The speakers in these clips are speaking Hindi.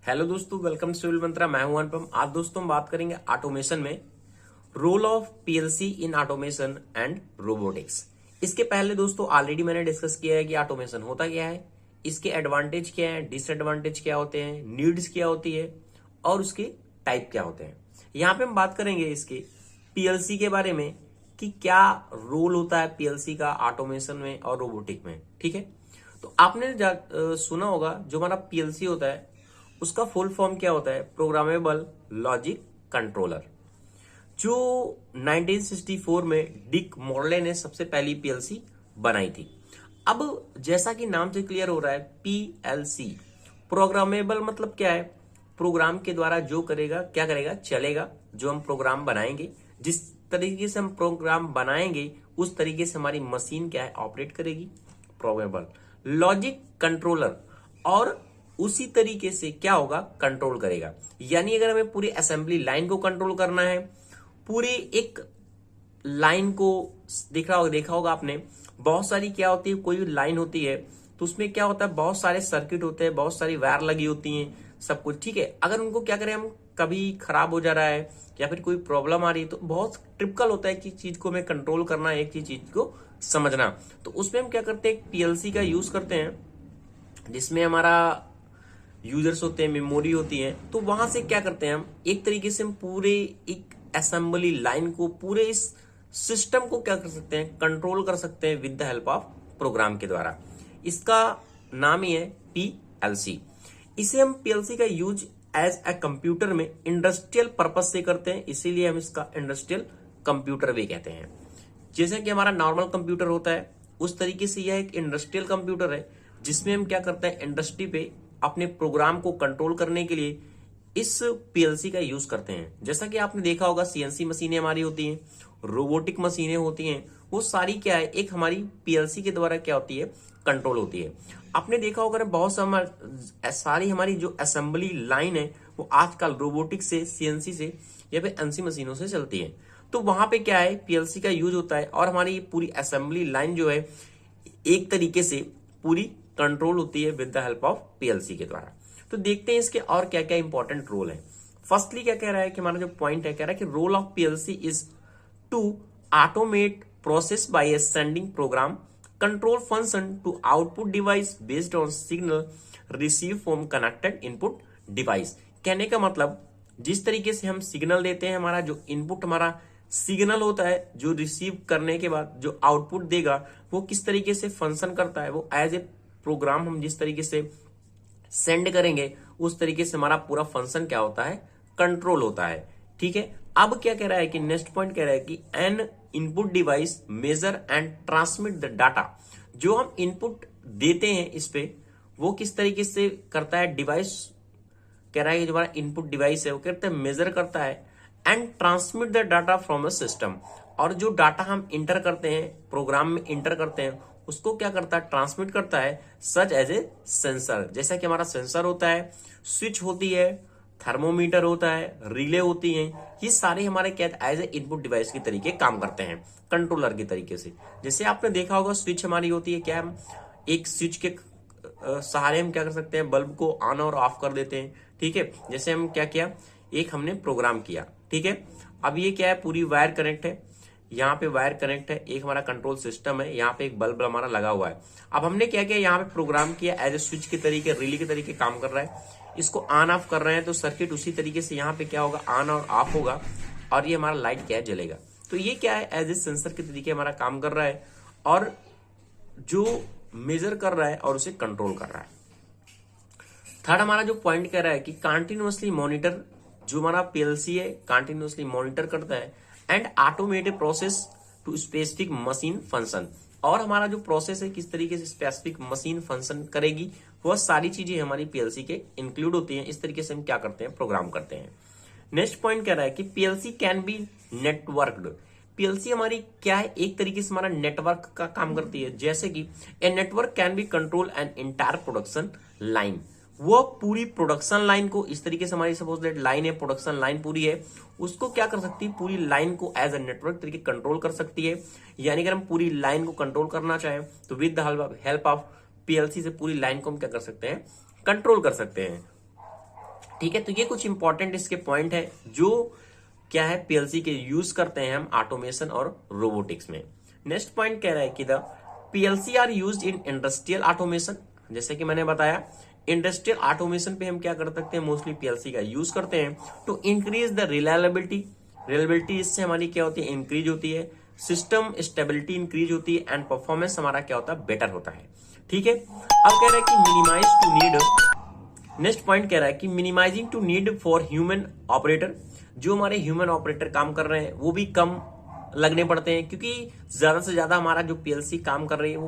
हेलो दोस्तों, वेलकम टू सिविल मंत्रा। मैं हूं अनुपम। आज दोस्तों हम बात करेंगे ऑटोमेशन में role of PLC in automation and robotics. इसके पहले दोस्तों ऑलरेडी मैंने डिस्कस किया है कि ऑटोमेशन होता क्या है, इसके एडवांटेज क्या है, डिसएडवांटेज क्या होते हैं, नीड्स क्या होती है और उसके टाइप क्या होते हैं। यहाँ पे हम बात करेंगे इसके पीएलसी के बारे में कि क्या रोल होता है पीएलसी का ऑटोमेशन में और रोबोटिक में। ठीक है, तो आपने सुना होगा जो हमारा पीएलसी होता है उसका फुल फॉर्म क्या होता है, प्रोग्रामेबल लॉजिक कंट्रोलर। जो 1964 में डिक मॉर्ले ने सबसे पहली पीएलसी बनाई थी। अब जैसा कि नाम से क्लियर हो रहा है, पीएलसी प्रोग्रामेबल मतलब क्या है, प्रोग्राम के द्वारा जो करेगा क्या करेगा, चलेगा। जो हम प्रोग्राम बनाएंगे, जिस तरीके से हम प्रोग्राम बनाएंगे उस तरीके से हमारी मशीन क्या है, ऑपरेट करेगी। प्रोग्रामेबल लॉजिक कंट्रोलर, और उसी तरीके से क्या होगा, कंट्रोल करेगा। यानी अगर हमें पूरी असेंबली लाइन को कंट्रोल करना है, पूरी एक लाइन को देखा होगा आपने, बहुत सारी क्या होती है, कोई भी लाइन होती है तो उसमें क्या होता है, बहुत सारे सर्किट होते हैं, बहुत सारी वायर लगी होती हैं, सब कुछ ठीक है। अगर उनको क्या करें हम, कभी खराब हो जा रहा है या फिर कोई प्रॉब्लम आ रही है तो बहुत टिपिकल होता है कि चीज को हमें कंट्रोल करना है, एक चीज को समझना। तो उसमें हम क्या करते हैं, पीएलसी का यूज करते हैं, जिसमें हमारा यूजर्स होते हैं, मेमोरी होती है। तो वहां से क्या करते हैं हम, एक तरीके से हम पूरे एक असेंबली लाइन को, पूरे इस सिस्टम को क्या कर सकते हैं, कंट्रोल कर सकते हैं with the help of program के द्वारा। इसका नाम ही है पीएलसी। इसे हम पीएलसी का यूज एज ए कंप्यूटर में इंडस्ट्रियल पर्पज से करते हैं, इसीलिए हम इसका इंडस्ट्रियल कंप्यूटर भी कहते हैं। जैसे कि हमारा नॉर्मल कंप्यूटर होता है उस तरीके से यह एक इंडस्ट्रियल कंप्यूटर है, जिसमें हम क्या करते हैं, इंडस्ट्री पे अपने प्रोग्राम को कंट्रोल करने के लिए इस पीएलसी का यूज करते हैं। जैसा कि आपने देखा होगा, सीएनसी मशीनें हमारी होती हैं, रोबोटिक मशीनें होती हैं, वो सारी क्या है, एक हमारी पीएलसी के द्वारा क्या होती है, कंट्रोल होती है। आपने देखा होगा बहुत सारी हमारी जो असेंबली लाइन है वो आजकल रोबोटिक से, सीएनसी से या फिर एनसी मशीनों से चलती है। तो वहां पे क्या है, पीएलसी का यूज होता है और हमारी पूरी असेंबली लाइन जो है एक तरीके से पूरी कंट्रोल होती है with the help of PLC के द्वारा। तो देखते हैं इसके और क्या क्या इंपॉर्टेंट रोल है। फर्स्टली क्या कह रहा है कि हमारा जो पॉइंट है, कह रहा है कि role of PLC is to automate process by a sending program control function to output device based on signal receive from connected input device. कहने का मतलब, जिस तरीके से हम सिग्नल देते हैं, हमारा जो इनपुट हमारा सिग्नल होता है, जो रिसीव करने के बाद जो आउटपुट देगा वो किस तरीके से फंक्शन करता है, वो एज ए प्रोग्राम हम जिस तरीके से सेंड करेंगे उस तरीके से हमारा पूरा फंक्शन क्या होता है, कंट्रोल होता है। ठीक है, अब क्या कह रहा है कि नेक्स्ट पॉइंट कह रहा है कि an input device measure and transmit the data. जो हम इनपुट देते हैं इस पे, वो किस तरीके से करता है, डिवाइस कह रहा है कि जो हमारा इनपुट डिवाइस है वो कहते हैं मेजर करता है and transmit the data from a system. और जो डाटा हम इंटर करते हैं, प्रोग्राम में इंटर करते हैं, उसको क्या करता है, ट्रांसमिट करता है सच एज ए सेंसर। जैसा कि हमारा सेंसर होता है, स्विच होती है, थर्मोमीटर होता है, रिले होती हैं, ये सारे हमारे क्या एज ए इनपुट डिवाइस के तरीके काम करते हैं, कंट्रोलर के तरीके से। जैसे आपने देखा होगा, स्विच हमारी होती है क्या, हम एक स्विच के सहारे हम क्या कर सकते हैं, बल्ब को ऑन और ऑफ कर देते हैं। ठीक है, जैसे हम क्या किया, एक हमने प्रोग्राम किया, ठीक है। अब ये क्या है, पूरी वायर कनेक्ट है, यहाँ पे वायर कनेक्ट है, एक हमारा कंट्रोल सिस्टम है, यहाँ पे एक बल्ब हमारा लगा हुआ है। अब हमने क्या किया, यहाँ पे प्रोग्राम किया एज ए स्विच के तरीके, रिले के तरीके काम कर रहा है। इसको ऑन ऑफ कर रहे हैं तो सर्किट उसी तरीके से यहाँ पे क्या होगा, ऑन और ऑफ होगा, और ये हमारा लाइट क्या है, जलेगा। तो ये क्या है, एज ए सेंसर के तरीके हमारा काम कर रहा है और जो मेजर कर रहा है और उसे कंट्रोल कर रहा है। थर्ड हमारा जो पॉइंट कह रहा है कि कंटिन्यूअसली मॉनिटर, जो हमारा पीएलसी है कंटिन्यूअसली मॉनिटर करता है and automated process to specific machine function. और हमारा जो प्रोसेस है किस तरीके से स्पेसिफिक मशीन फंक्शन करेगी, वह सारी चीजें हमारी पीएलसी के इंक्लूड होती हैं। इस तरीके से हम क्या करते हैं, प्रोग्राम करते हैं। नेक्स्ट पॉइंट कह रहा है कि पीएलसी कैन बी नेटवर्क्ड। पीएलसी हमारी क्या है, एक तरीके से हमारा नेटवर्क का काम करती है। जैसे कि a network can be control an entire production line. वो पूरी प्रोडक्शन लाइन को इस तरीके से, हमारी सपोज दैट लाइन है, प्रोडक्शन लाइन पूरी है, उसको क्या कर सकती है, पूरी लाइन को एज अ नेटवर्क तरीके कंट्रोल कर सकती है। यानी अगर हम पूरी लाइन को कंट्रोल करना चाहें तो with the help of PLC से पूरी लाइन को हम क्या कर सकते हैं, कंट्रोल कर सकते हैं। ठीक है, तो ये कुछ इंपॉर्टेंट इसके पॉइंट है जो क्या है पीएलसी के यूज करते हैं हम ऑटोमेशन और रोबोटिक्स में। नेक्स्ट पॉइंट कह रहा है कि the PLC are used in industrial automation. जैसे कि मैंने बताया इंडस्ट्रियल ऑटोमेशन पे हम क्या कर सकते हैं, मोस्टली पीएलसी का यूज करते हैं टू इंक्रीज द रिलायबिलिटी इससे हमारी क्या होती है, इंक्रीज होती है, सिस्टम स्टेबिलिटी इंक्रीज होती है, एंड परफॉर्मेंस हमारा क्या होता है, बेटर होता है। ठीक है, अब कह रहा है कि minimize to need, next point कह रहा है कि minimizing to need for human operator. जो हमारे ह्यूमन ऑपरेटर काम कर रहे हैं वो भी कम लगने पड़ते हैं, क्योंकि ज्यादा से ज्यादा हमारा जो पीएलसी काम कर रही है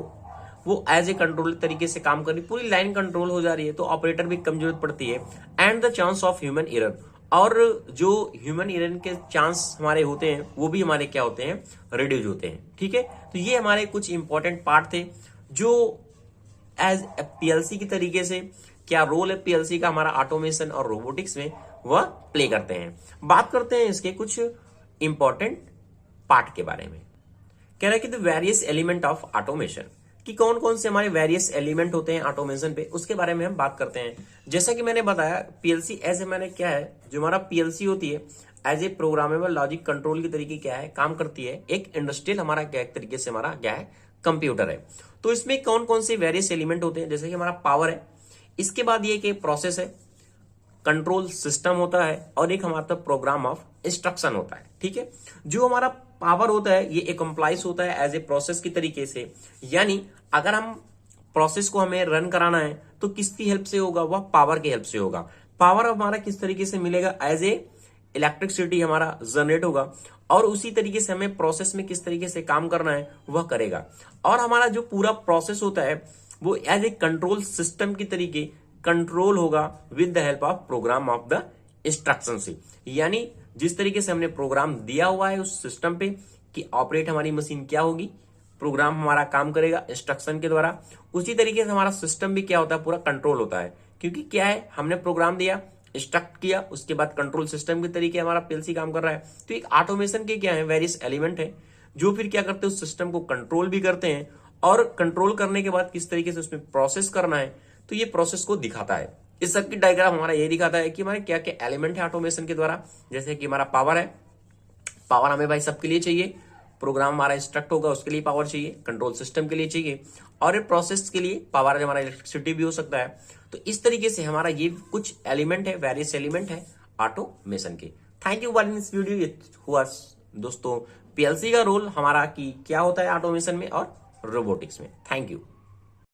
वो एज ए कंट्रोल तरीके से काम कर रही है, पूरी लाइन कंट्रोल हो जा रही है, तो ऑपरेटर भी कम जरूरत पड़ती है। And the chance of human error, और जो ह्यूमन एरर के चांस हमारे होते हैं वो भी हमारे क्या होते हैं, रिड्यूस होते हैं। ठीक है, तो ये हमारे कुछ इंपॉर्टेंट पार्ट थे जो एज पीएलसी की तरीके से क्या रोल है पीएलसी का हमारा ऑटोमेशन और रोबोटिक्स में वह प्ले करते हैं। बात करते हैं इसके कुछ इंपॉर्टेंट पार्ट के बारे में। कह रहा है कि the various element of automation, कि कौन कौन से हमारे वेरियस एलिमेंट होते हैं ऑटोमेशन पे, उसके बारे में हम बात करते हैं। जैसा कि मैंने बताया पीएलसी एज ए मैंने क्या है, जो हमारा पीएलसी होती है as a programmable logic control की तरीके क्या है काम करती है, एक इंडस्ट्रियल हमारा क्या एक तरीके से हमारा क्या है कंप्यूटर है। तो इसमें कौन कौन से वेरियस एलिमेंट होते हैं, जैसे कि हमारा पावर है, इसके बाद ये कि प्रोसेस है, कंट्रोल सिस्टम होता है, और एक हमारा प्रोग्राम ऑफ इंस्ट्रक्शन होता है। ठीक है, जो हमारा पावर होता है ये एक्म्प्लाइज होता है एज ए प्रोसेस की तरीके से, यानी अगर हम प्रोसेस को हमें रन कराना है तो किसकी हेल्प से होगा, वह पावर की हेल्प से होगा। पावर हमारा किस तरीके से मिलेगा, एज ए इलेक्ट्रिसिटी हमारा जनरेट होगा, और उसी तरीके से हमें प्रोसेस में किस तरीके से काम करना है वह करेगा। और हमारा जो पूरा प्रोसेस होता है वो एज ए कंट्रोल सिस्टम की तरीके कंट्रोल होगा with the help of program of the instruction से, यानी जिस तरीके से हमने प्रोग्राम दिया हुआ है उस सिस्टम पे कि ऑपरेट हमारी मशीन क्या होगी, प्रोग्राम हमारा काम करेगा इंस्ट्रक्शन के द्वारा, उसी तरीके से हमारा सिस्टम भी क्या होता है, पूरा कंट्रोल होता है। क्योंकि क्या है, हमने प्रोग्राम दिया, इंस्ट्रक्ट किया, उसके बाद कंट्रोल सिस्टम के तरीके हमारा पीएलसी काम कर रहा है। तो एक ऑटोमेशन के क्या है, वेरियस एलिमेंट है जो फिर क्या करते हैं, उस सिस्टम को कंट्रोल भी करते हैं, और कंट्रोल करने के बाद किस तरीके से उसमें प्रोसेस करना है, तो ये प्रोसेस को दिखाता है। इस सर्किट डायग्राम हमारा ये दिखाता है कि हमारे क्या क्या एलिमेंट है ऑटोमेशन के द्वारा। जैसे कि हमारा पावर है, पावर हमें भाई सबके लिए चाहिए, प्रोग्राम हमारा इंस्ट्रक्ट होगा उसके लिए पावर चाहिए, कंट्रोल सिस्टम के लिए चाहिए, और प्रोसेस के लिए पावर हमारा इलेक्ट्रिसिटी भी हो सकता है। तो इस तरीके से हमारा ये कुछ एलिमेंट है, वेरियस एलिमेंट है ऑटोमेशन के। Thank you for this video. ये हुआ दोस्तों पीएलसी का रोल हमारा कि क्या होता है ऑटोमेशन में और रोबोटिक्स में। Thank you.